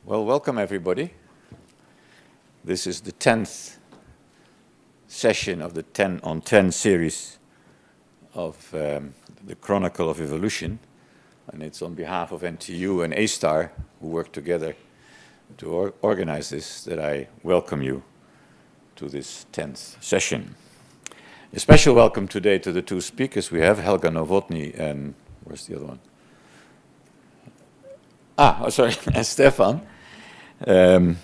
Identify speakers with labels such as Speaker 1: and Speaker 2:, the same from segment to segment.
Speaker 1: Well, welcome everybody. This is the 10th session of the 10 on 10 series of the Chronicle of Evolution, and it's on behalf of NTU and A-Star, who work together to organize this, that I welcome you to this 10th session. A special welcome today to the two speakers we have, Helga Novotny and, where's the other one? And Stefan. And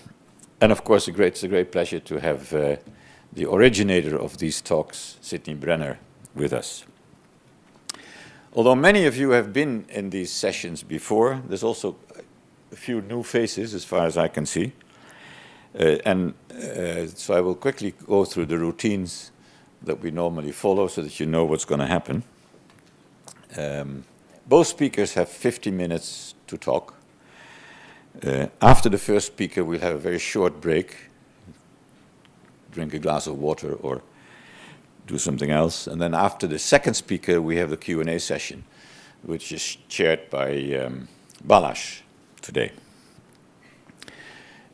Speaker 1: of course, it's a great pleasure to have the originator of these talks, Sydney Brenner, with us. Although many of you have been in these sessions before, there's also a few new faces as far as I can see. So I will quickly go through the routines that we normally follow so that you know what's going to happen. Both speakers have 50 minutes to talk. After the first speaker, we'll have a very short break, drink a glass of water or do something else. And then after the second speaker, we have the Q&A session, which is chaired by Balázs today.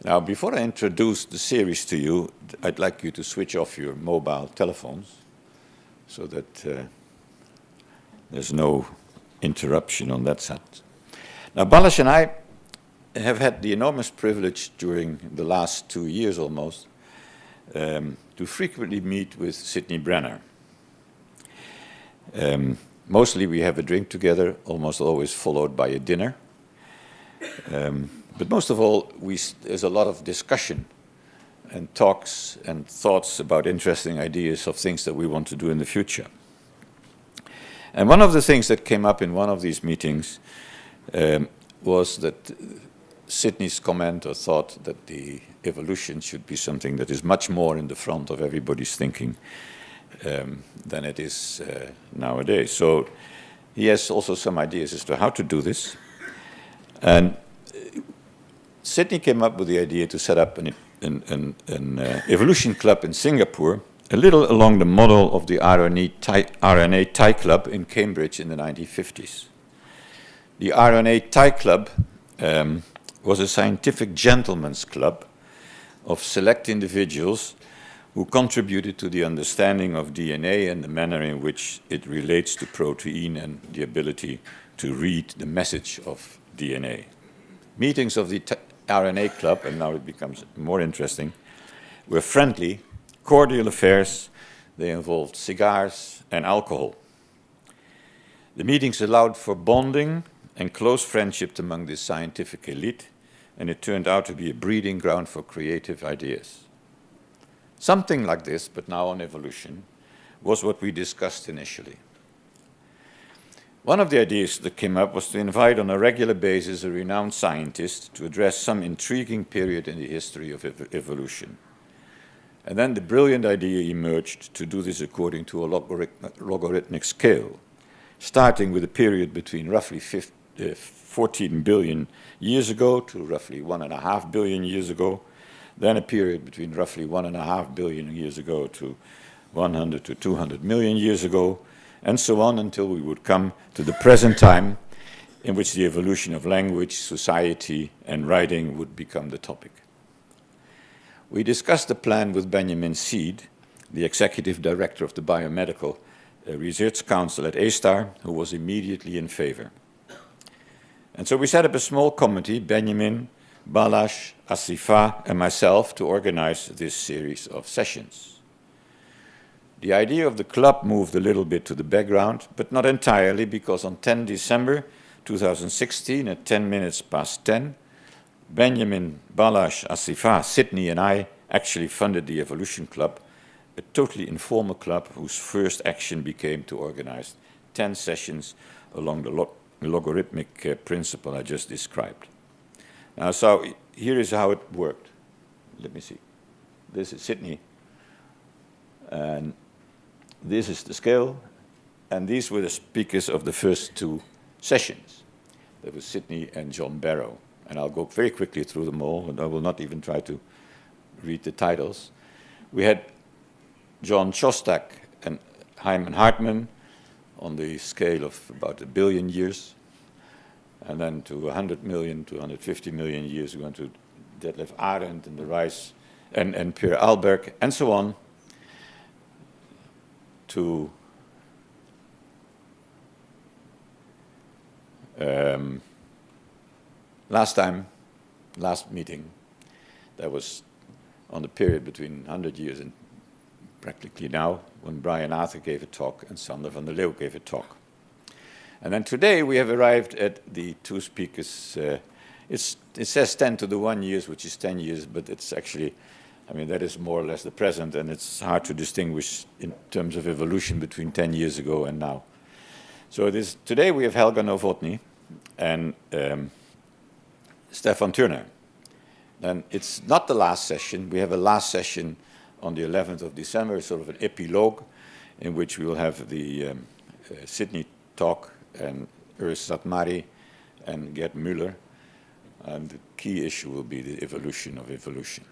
Speaker 1: Now, before I introduce the series to you, I'd like you to switch off your mobile telephones so that there's no interruption on that side. Now, Balázs and I have had the enormous privilege during the last 2 years almost to frequently meet with Sydney Brenner. Mostly we have a drink together, almost always followed by a dinner. But most of all, there's a lot of discussion and talks and thoughts about interesting ideas of things that we want to do in the future. And one of the things that came up in one of these meetings was that Sydney's comment or thought that the evolution should be something that is much more in the front of everybody's thinking than it is nowadays. So he has also some ideas as to how to do this. And Sydney came up with the idea to set up an evolution club in Singapore, a little along the model of the RNA Thai Club in Cambridge in the 1950s. The RNA Thai Club was a scientific gentleman's club of select individuals who contributed to the understanding of DNA and the manner in which it relates to protein and the ability to read the message of DNA. Meetings of the RNA Club, and now it becomes more interesting, were friendly, cordial affairs. They involved cigars and alcohol. The meetings allowed for bonding and close friendship among the scientific elite, and it turned out to be a breeding ground for creative ideas. Something like this, but now on evolution, was what we discussed initially. One of the ideas that came up was to invite on a regular basis a renowned scientist to address some intriguing period in the history of evolution. And then the brilliant idea emerged to do this according to a logarithmic scale, starting with a period between roughly 14 billion years ago to roughly 1.5 billion years ago, then a period between roughly 1.5 billion years ago to 100 to 200 million years ago, and so on until we would come to the present time in which the evolution of language, society, and writing would become the topic. We discussed the plan with Benjamin Seed, the executive director of the Biomedical Research Council at A-Star, who was immediately in favor. And so we set up a small committee, Benjamin, Balázs, Asifa, and myself, to organize this series of sessions. The idea of the club moved a little bit to the background, but not entirely, because on 10 December 2016, at 10 minutes past 10, Benjamin, Balázs, Asifa, Sydney, and I actually funded the Evolution Club, a totally informal club whose first action became to organize 10 sessions along the logarithmic principle I just described. Now, so here is how it worked. Let me see. This is Sydney, and this is the scale, and these were the speakers of the first two sessions. There was Sydney and John Barrow, and I'll go very quickly through them all, and I will not even try to read the titles. We had John Shostak and Hyman Hartman on the scale of about 1 billion years. And then to 100 million, to 150 million years, we're going to Detlef Arendt and the rise, and Pierre Alberg, and so on, to last meeting, that was on the period between 100 years and practically now, when Brian Arthur gave a talk and Sander van der Leeuw gave a talk. And then today we have arrived at the two speakers. It says 10 to the 1 years, which is 10 years, but it's actually, I mean, that is more or less the present, and it's hard to distinguish in terms of evolution between 10 years ago and now. So today we have Helga Novotny and Stefan Turner. And it's not the last session. We have a last session on the 11th of December, sort of an epilogue, in which we will have the Sydney talk and Urs Satmari and Gerd Müller. And the key issue will be the evolution of evolution.